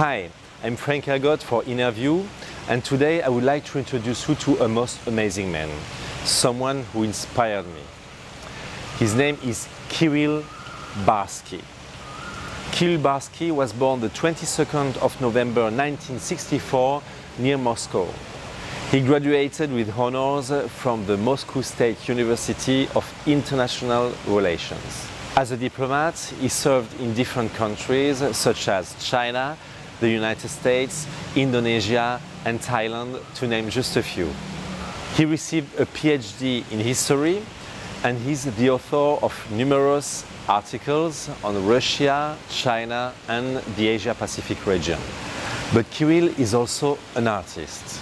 Hi, I'm Frank Herrgott for Interview, and today I would like to introduce you to a most amazing man, someone who inspired me. His name is Kirill Barsky. Kirill Barsky was born the 22nd of November 1964 near Moscow. He graduated with honors from the Moscow State University of International Relations. As a diplomat, he served in different countries such as China, the United States, Indonesia and Thailand, to name just a few. He received a PhD in history and he's the author of numerous articles on Russia, China and the Asia-Pacific region. But Kirill is also an artist.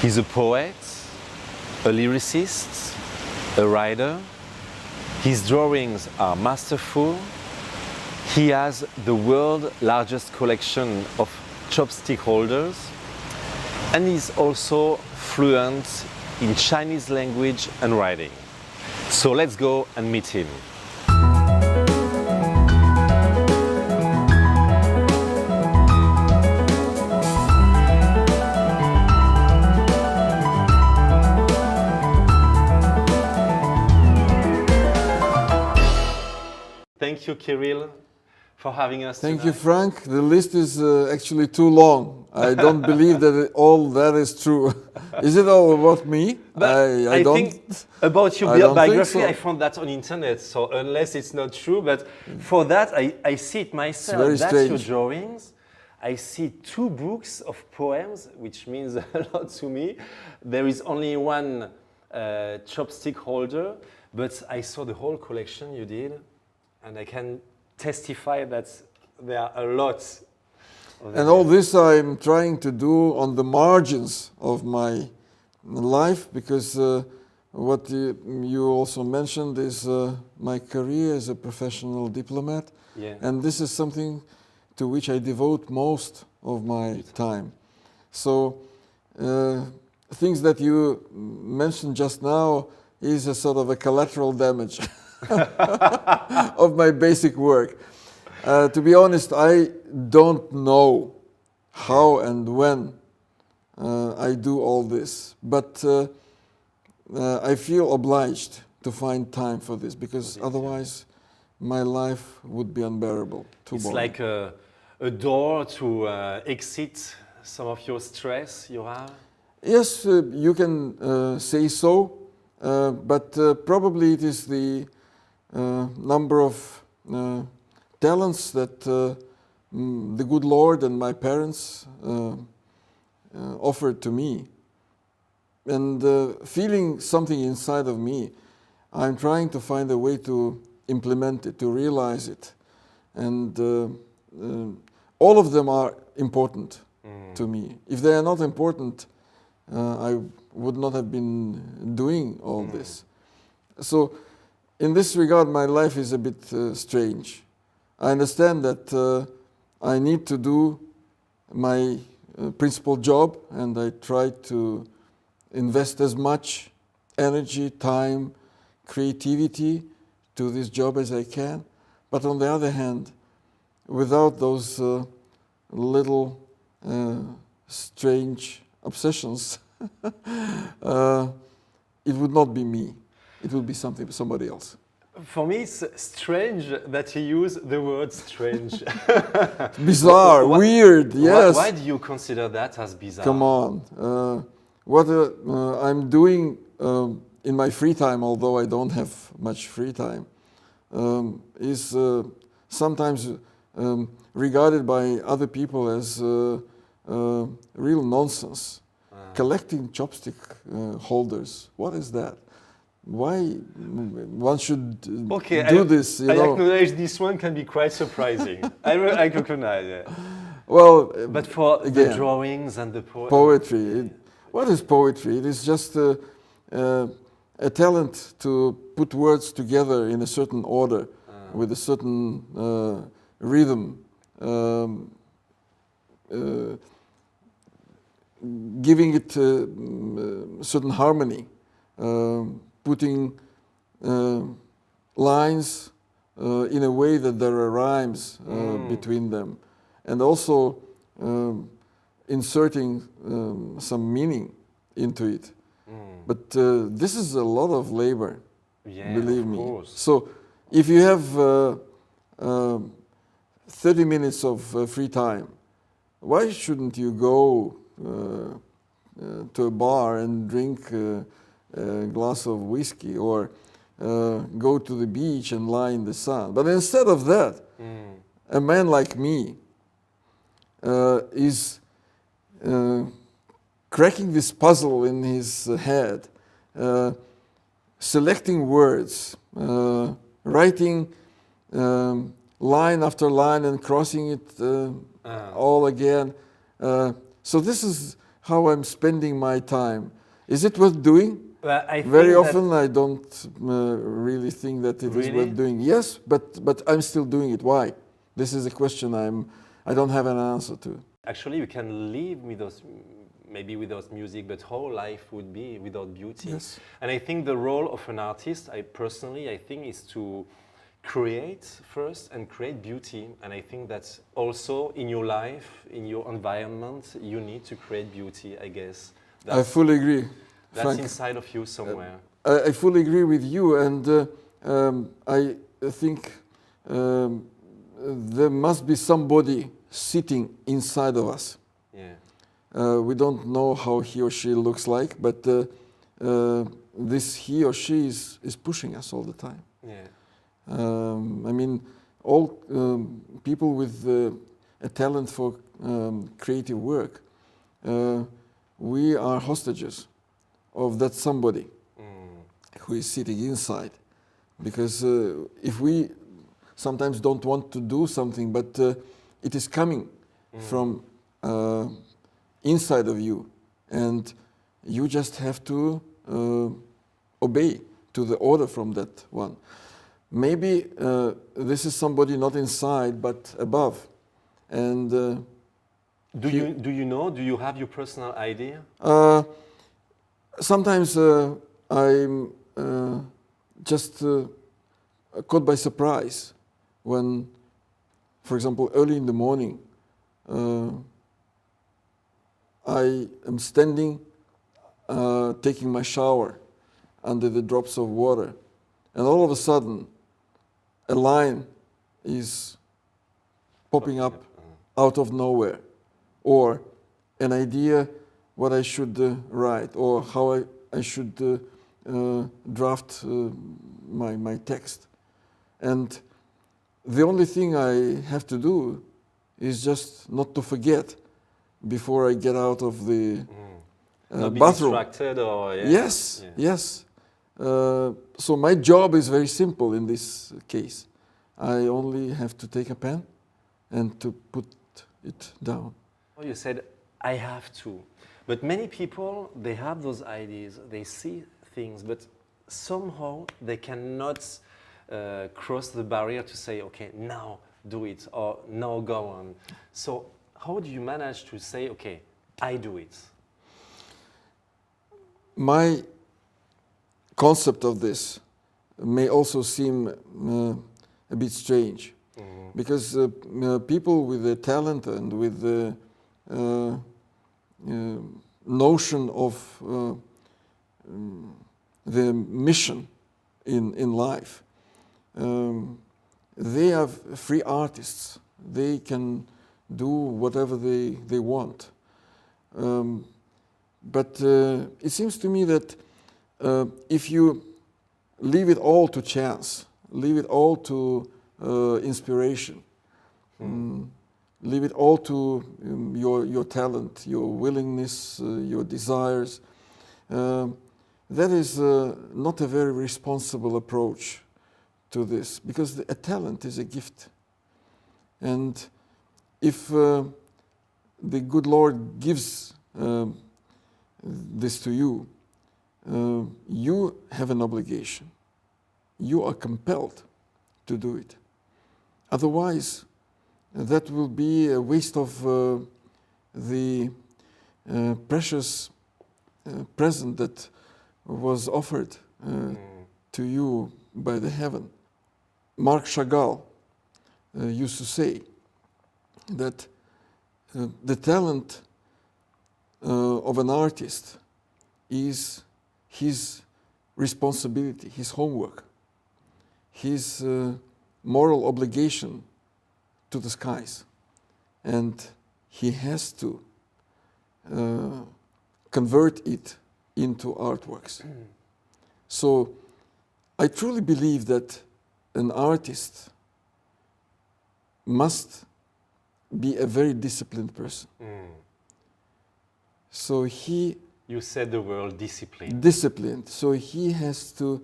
He's a poet, a lyricist, a writer. His drawings are masterful. He has the world's largest collection of chopstick holders and he's also fluent in Chinese language and writing. So let's go and meet him. Thank you, Kirill, for having us Thank tonight. you, Frank. The list is actually too long. I don't believe that all that is true. Is it all about me? I don't think about your I don't think biography, so. I found that on internet, so unless it's not true, but for that I see it myself. very That's strange. your drawings. I see 2 books of poems, which means a lot to me. There is only one chopstick holder, but I saw the whole collection you did, and I can testify that there are a lot of them. And all this I'm trying to do on the margins of my life, because what you also mentioned is my career as a professional diplomat. Yeah. And this is something to which I devote most of my time. So things that you mentioned just now is a sort of a collateral damage of my basic work. To be honest, I don't know how and when I do all this, but I feel obliged to find time for this, because otherwise my life would be unbearable. It's boring. like a door to exit some of your stress you have. Yes, you can say so, but probably it is the number of talents that the good Lord and my parents offered to me. And feeling something inside of me, I'm trying to find a way to implement it, to realize it. And all of them are important to me. If they are not important, I would not have been doing all this. So in this regard, my life is a bit strange. I understand that I need to do my principal job, and I try to invest as much energy, time, creativity to this job as I can. But on the other hand, without those little strange obsessions, it would not be me. It would be somebody else. For me, it's strange that you use the word strange. Bizarre, weird, yes. Why do you consider that as bizarre? Come on. What I'm doing in my free time, although I don't have much free time, is sometimes regarded by other people as real nonsense. Collecting chopstick holders, what is that? Why one should do this? I acknowledge this one can be quite surprising. I recognize it. Well, but for again, the drawings and the poetry. What is poetry? It is just a talent to put words together in a certain order, with a certain rhythm, giving it certain harmony. Putting lines in a way that there are rhymes between them, and also inserting some meaning into it. But this is a lot of labor, believe me. Course. So if you have 30 minutes of free time, why shouldn't you go to a bar and drink a glass of whiskey, or go to the beach and lie in the sun? But instead of that, a man like me is cracking this puzzle in his head, selecting words, writing line after line and crossing it all again. So this is how I'm spending my time. Is it worth doing? Well, Very often I don't really think that it is worth doing. Yes, but I'm still doing it. Why? This is a question I don't have an answer to. Actually, you can live without, maybe without music, but how life would be without beauty. Yes. And I think the role of an artist, I think, is to create first and create beauty. And I think that also in your life, in your environment, you need to create beauty, I guess. I fully agree, That's Frank. inside of you somewhere. I fully agree with you, and I think there must be somebody sitting inside of us. Yeah. We don't know how he or she looks like, but this he or she is pushing us all the time. Yeah. I mean, all people with a talent for creative work, we are hostages of that somebody who is sitting inside. Because if we sometimes don't want to do something, but it is coming from inside of you, and you just have to obey to the order from that one. Maybe this is somebody not inside but above, and do you know? Do you have your personal idea? Sometimes I'm just caught by surprise when, for example, early in the morning, I am standing, taking my shower under the drops of water, and all of a sudden, a line is popping up out of nowhere, or an idea what I should write, or how I should draft my text. And the only thing I have to do is just not to forget before I get out of the Not be bathroom. distracted, or Yes, yes. So my job is very simple in this case. I only have to take a pen and to put it down. Oh, you said, I have to. But many people, they have those ideas, they see things, but somehow they cannot cross the barrier to say, okay, now do it, or now go on. So how do you manage to say, okay, I do it? My concept of this may also seem a bit strange, because people with the talent and with the notion of the mission in life, they are free artists. They can do whatever they want. But it seems to me that if you leave it all to chance, leave it all to inspiration, leave it all to your talent, your willingness, your desires, that is not a very responsible approach to this, because a talent is a gift. And if the good Lord gives this to you, you have an obligation. You are compelled to do it. Otherwise, that will be a waste of the precious present that was offered to you by the heaven. Marc Chagall used to say that the talent of an artist is his responsibility, his homework, his moral obligation to the skies. And he has to convert it into artworks. So I truly believe that an artist must be a very disciplined person. So You said the word discipline. disciplined. So he has to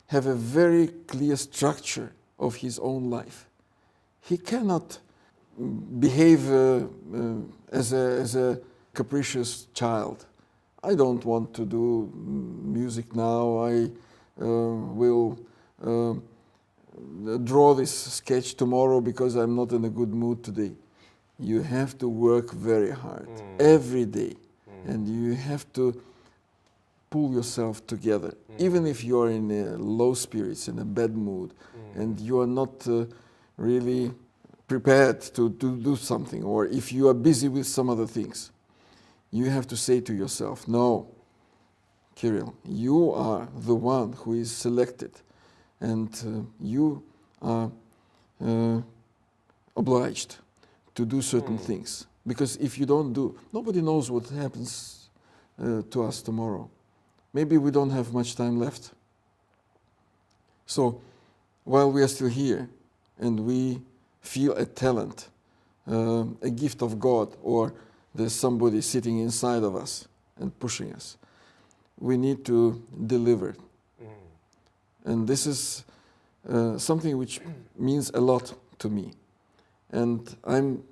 have a very clear structure of his own life. He cannot behave as a capricious child. I don't want to do music now. I will draw this sketch tomorrow because I'm not in a good mood today. You have to work very hard every day, and you have to pull yourself together. Even if you are in low spirits, in a bad mood, and you are not really prepared to do something, or if you are busy with some other things, you have to say to yourself, no, Kirill, you are the one who is selected, and you are obliged to do certain things. Because if you don't do, nobody knows what happens to us tomorrow. Maybe we don't have much time left. So while we are still here and we feel a talent, a gift of God, or there's somebody sitting inside of us and pushing us, we need to deliver. And this is something which means a lot to me. And I'm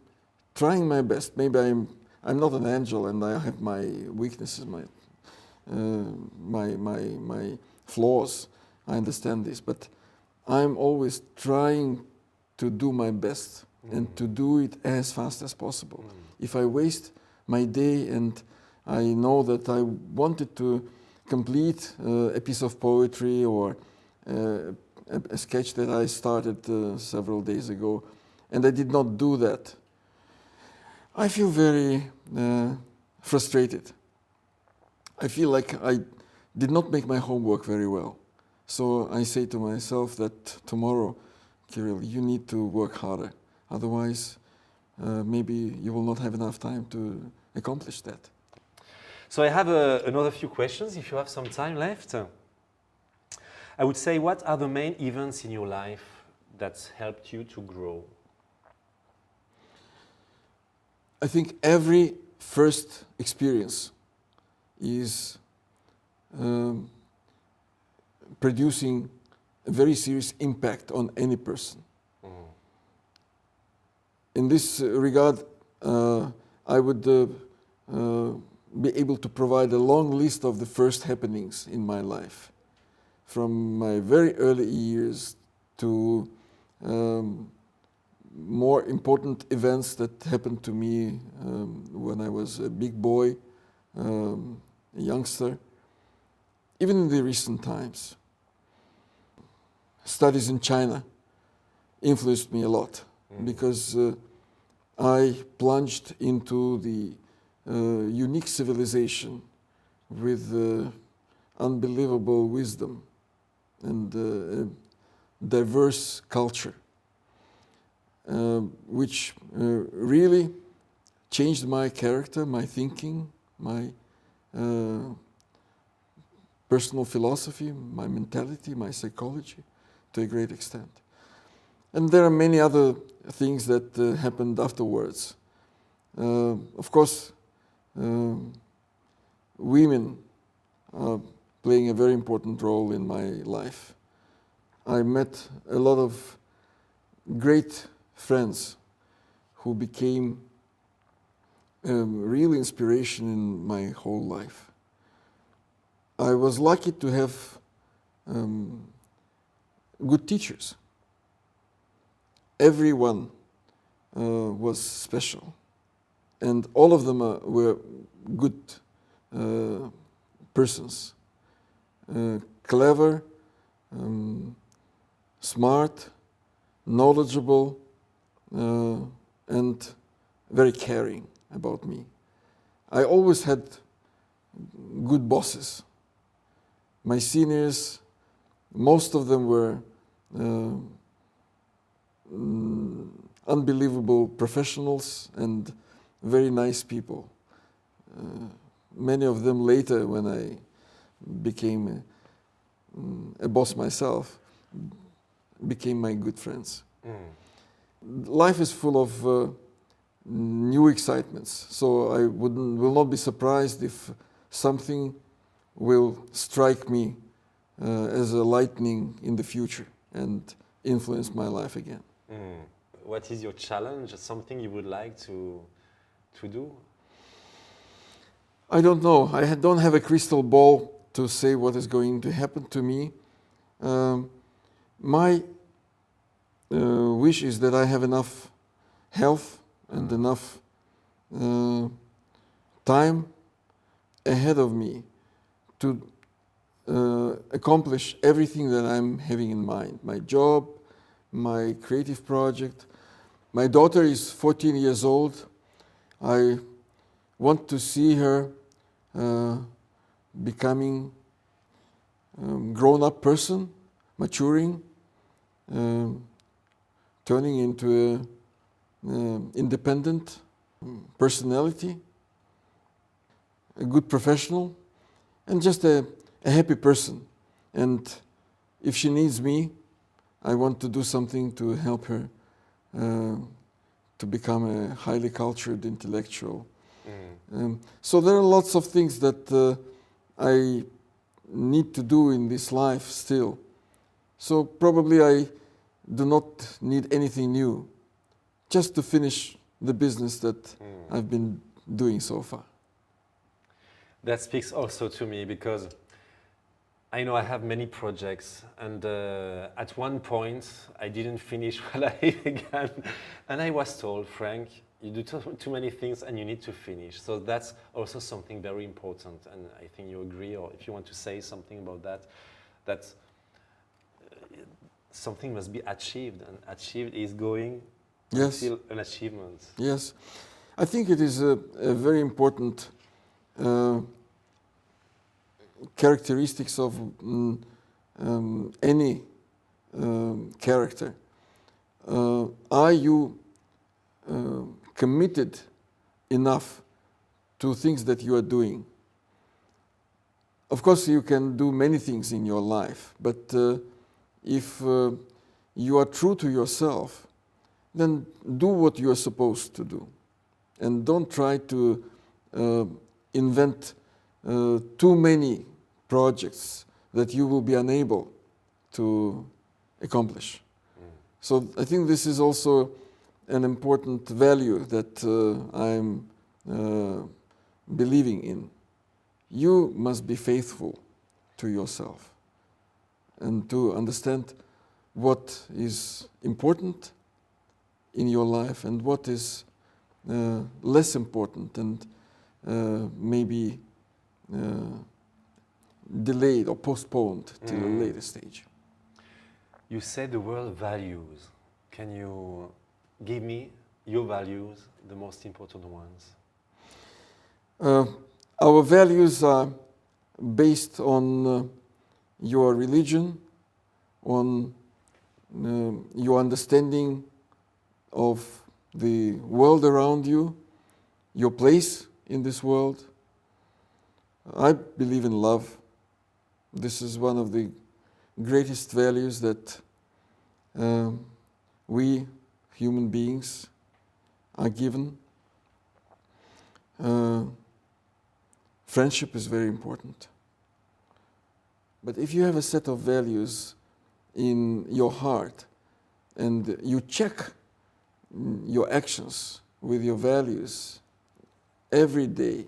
trying my best. Maybe I'm not an angel, and I have my weaknesses, my flaws. I understand this, but I'm always trying to do my best and to do it as fast as possible. If I waste my day and I know that I wanted to complete a piece of poetry or a sketch that I started several days ago, and I did not do that, I feel very frustrated. I feel like I did not make my homework very well. So I say to myself that tomorrow, Kirill, you need to work harder. Otherwise, maybe you will not have enough time to accomplish that. So I have another few questions, if you have some time left. I would say, what are the main events in your life that helped you to grow? I think every first experience is producing a very serious impact on any person. In this regard, I would be able to provide a long list of the first happenings in my life, from my very early years to more important events that happened to me when I was a big boy, a youngster, even in the recent times. Studies in China influenced me a lot because I plunged into the unique civilization with unbelievable wisdom and a diverse culture, which really changed my character, my thinking, my personal philosophy, my mentality, my psychology to a great extent. And there are many other things that happened afterwards. Of course, women are playing a very important role in my life. I met a lot of great friends who became a real inspiration in my whole life. I was lucky to have good teachers. Everyone was special, and all of them were good persons, clever, smart, knowledgeable, and very caring about me. I always had good bosses. My seniors, most of them were unbelievable professionals and very nice people. Many of them later, when I became a boss myself, became my good friends. Life is full of new excitements, so I will not be surprised if something will strike me as a lightning in the future and influence my life again. What is your challenge? Something you would like to do? I don't know. I don't have a crystal ball to say what is going to happen to me. My wish is that I have enough health and enough time ahead of me to accomplish everything that I'm having in mind. My job, my creative project. My daughter is 14 years old. I want to see her becoming a grown-up person, maturing, turning into an independent personality, a good professional, and just a happy person. And if she needs me, I want to do something to help her to become a highly cultured intellectual. So there are lots of things that I need to do in this life still. So probably I do not need anything new, just to finish the business that I've been doing so far. That speaks also to me because I know I have many projects, and at one point I didn't finish what I began, and I was told, Frank, you do too many things and you need to finish. So that's also something very important, and I think you agree, or if you want to say something about that, that something must be achieved, and achieved is going until an achievement. Yes, I think it is a very important characteristics of any character. Are you committed enough to things that you are doing? Of course, you can do many things in your life, but if you are true to yourself, then do what you are supposed to do. And don't try to invent too many projects that you will be unable to accomplish. So I think this is also an important value that I'm believing in. You must be faithful to yourself and to understand what is important in your life and what is less important and maybe delayed or postponed till a later stage. You said the word values. Can you give me your values, the most important ones? Our values are based on your religion, on your understanding of the world around you, your place in this world. I believe in love. This is one of the greatest values that we human beings are given. Friendship is very important. But if you have a set of values in your heart and you check your actions with your values every day,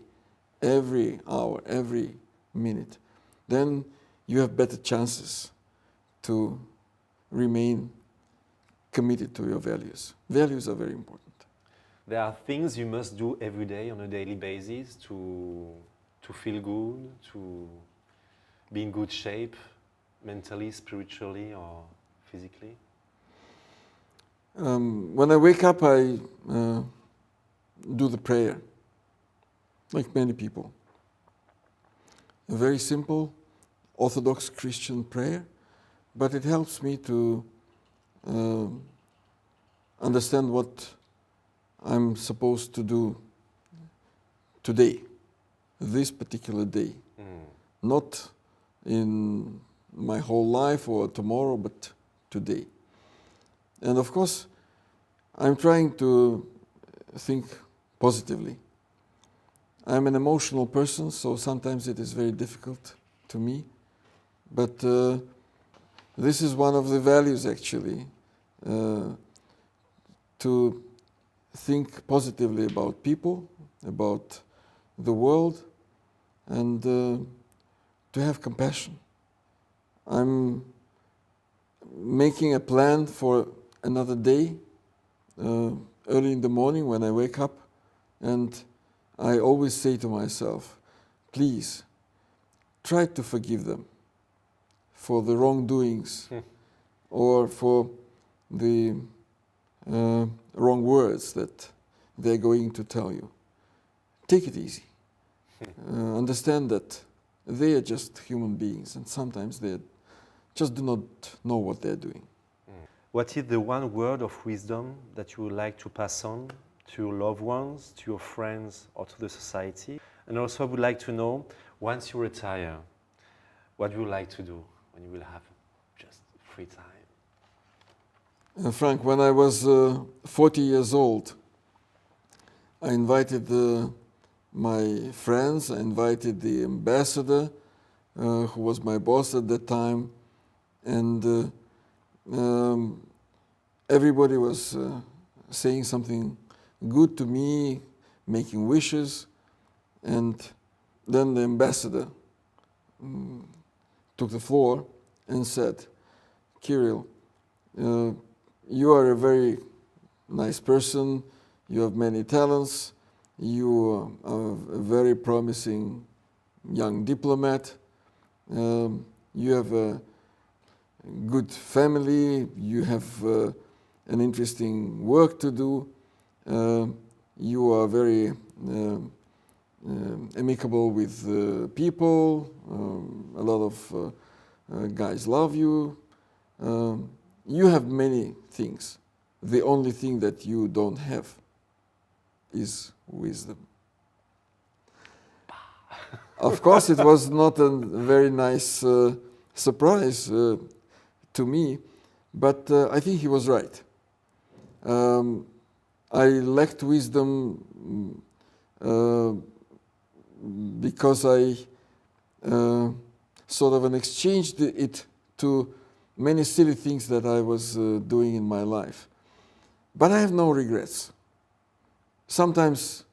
every hour, every minute, then you have better chances to remain committed to your values. Values are very important. There are things you must do every day on a daily basis to feel good, to be in good shape, mentally, spiritually, or physically? When I wake up, I do the prayer, like many people. A very simple Orthodox Christian prayer, but it helps me to understand what I'm supposed to do today, this particular day. Not in my whole life or tomorrow, but today. And of course, I'm trying to think positively. I'm an emotional person, so sometimes it is very difficult to me. But this is one of the values, actually, to think positively about people, about the world, and to have compassion. I'm making a plan for another day early in the morning when I wake up, and I always say to myself, please try to forgive them for the wrongdoings or for the wrong words that they're going to tell you. Take it easy. Understand that they are just human beings, and sometimes they just do not know what they're doing. What is the one word of wisdom that you would like to pass on to your loved ones, to your friends, or to the society? And also I would like to know, once you retire, what you would like to do when you will have just free time? Frank, when I was 40 years old, I invited my friends, I invited the ambassador, who was my boss at that time, and everybody was saying something good to me, making wishes, and then the ambassador took the floor and said, Kirill, you are a very nice person, you have many talents, you are a very promising young diplomat, you have a good family, you have an interesting work to do, you are very amicable with people, a lot of guys love you, you have many things. The only thing that you don't have is wisdom. Of course, it was not a very nice surprise to me, but I think he was right. I lacked wisdom because I sort of exchanged it to many silly things that I was doing in my life. But I have no regrets. Sometimes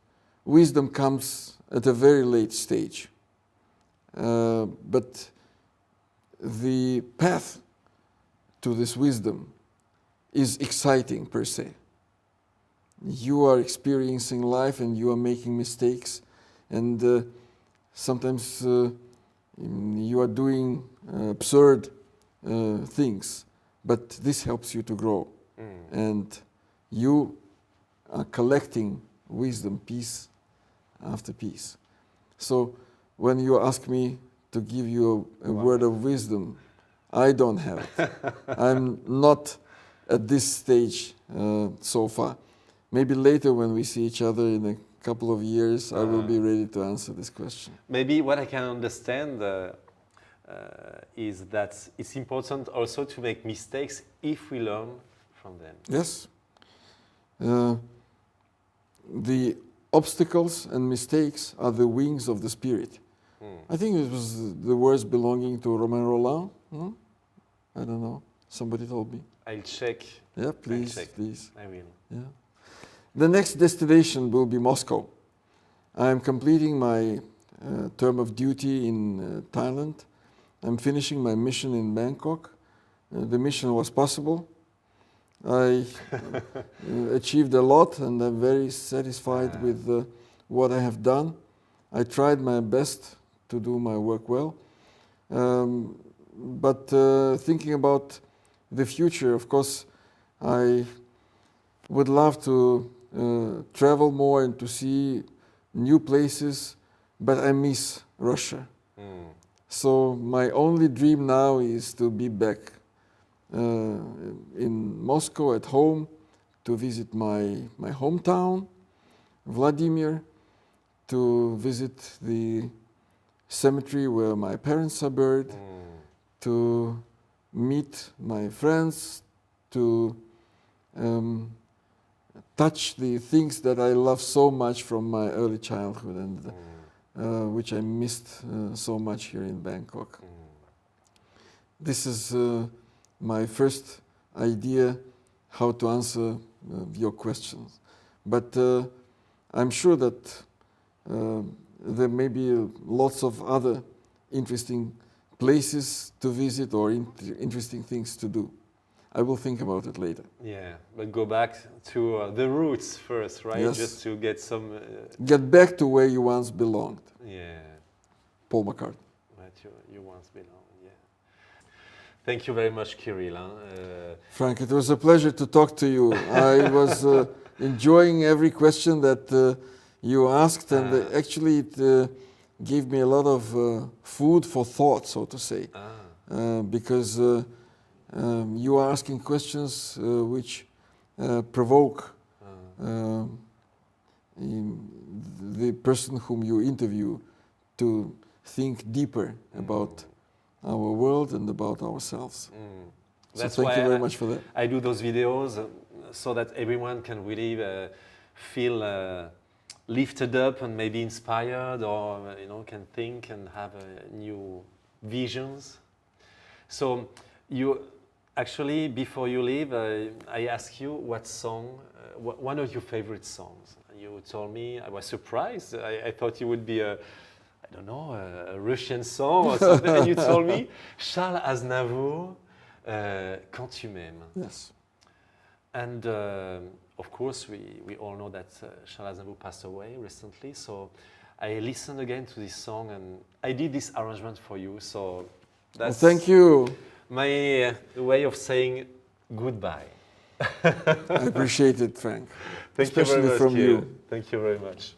wisdom comes at a very late stage. But the path to this wisdom is exciting per se. You are experiencing life and you are making mistakes, and sometimes you are doing absurd things, but this helps you to grow. And you are collecting wisdom piece after piece. So when you ask me to give you a word of wisdom, I don't have it. I'm not at this stage so far. Maybe later when we see each other in a couple of years, I will be ready to answer this question. Maybe what I can understand is that it's important also to make mistakes if we learn from them. Yes. The obstacles and mistakes are the wings of the spirit. I think it was the words belonging to Romain Rolland. I don't know. Somebody told me. I'll check. Yeah, please, please. I will. Yeah. The next destination will be Moscow. I am completing my term of duty in Thailand. I'm finishing my mission in Bangkok. The mission was possible. I achieved a lot, and I'm very satisfied with what I have done. I tried my best to do my work well. But thinking about the future, of course, I would love to travel more and to see new places, but I miss Russia. So my only dream now is to be back in Moscow at home, to visit my hometown, Vladimir, to visit the cemetery where my parents are buried, to meet my friends, to touch the things that I love so much from my early childhood and which I missed so much here in Bangkok. This is my first idea how to answer your questions. But I'm sure that there may be lots of other interesting places to visit or interesting things to do. I will think about it later. Yeah, but go back to the roots first, right? Yes. Just to get some... Get back to where you once belonged. Yeah. Paul McCartney. Where you once belonged, yeah. Thank you very much, Kirill. Frank, it was a pleasure to talk to you. I was enjoying every question that you asked, and actually it gave me a lot of food for thought, so to say, because you are asking questions which provoke the person whom you interview to think deeper about our world and about ourselves. So That's thank why you very much for that. I do those videos so that everyone can really feel lifted up and maybe inspired, or can think and have new visions. So you actually, before you leave, I asked you what song, one of your favorite songs. You told me, I was surprised. I thought you would be I don't know, a Russian song or something. And you told me Charles Aznavour, Quand tu m'aimes. Yes. And of course, we all know that Charles Aznavour passed away recently. So I listened again to this song, and I did this arrangement for you. So that's Well, thank you. My way of saying goodbye. I appreciate it, Frank. Thank Especially you very much, from you. Thank you very much.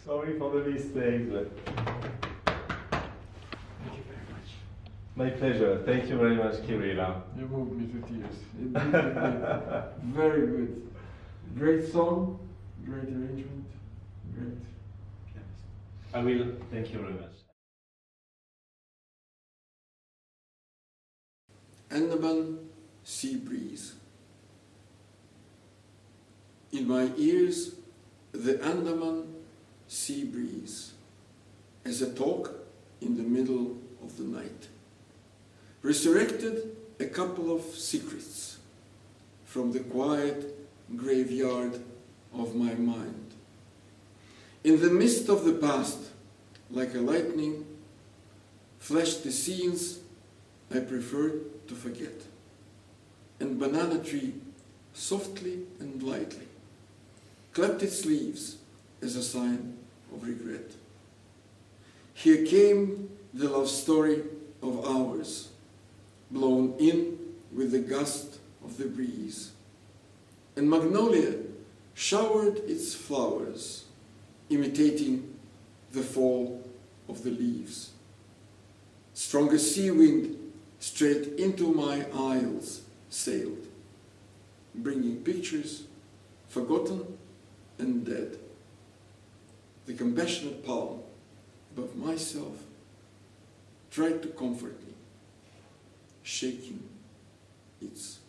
Sorry for the mistakes, but... Thank you very much. My pleasure. Thank you very much, Kirill. You moved me to tears. Very good. Great song, great arrangement, great pianist. I will. Thank you very much. Andaman sea breeze. In my ears, the Andaman sea breeze, as a talk in the middle of the night, resurrected a couple of secrets from the quiet graveyard of my mind. In the mist of the past, like a lightning, flashed the scenes I preferred to forget, and banana tree softly and lightly clapped its leaves as a sign of regret. Here came the love story of ours, blown in with the gust of the breeze, and magnolia showered its flowers, imitating the fall of the leaves. Stronger sea wind straight into my isles sailed, bringing pictures forgotten and dead. The compassionate palm above myself tried to comfort me, shaking its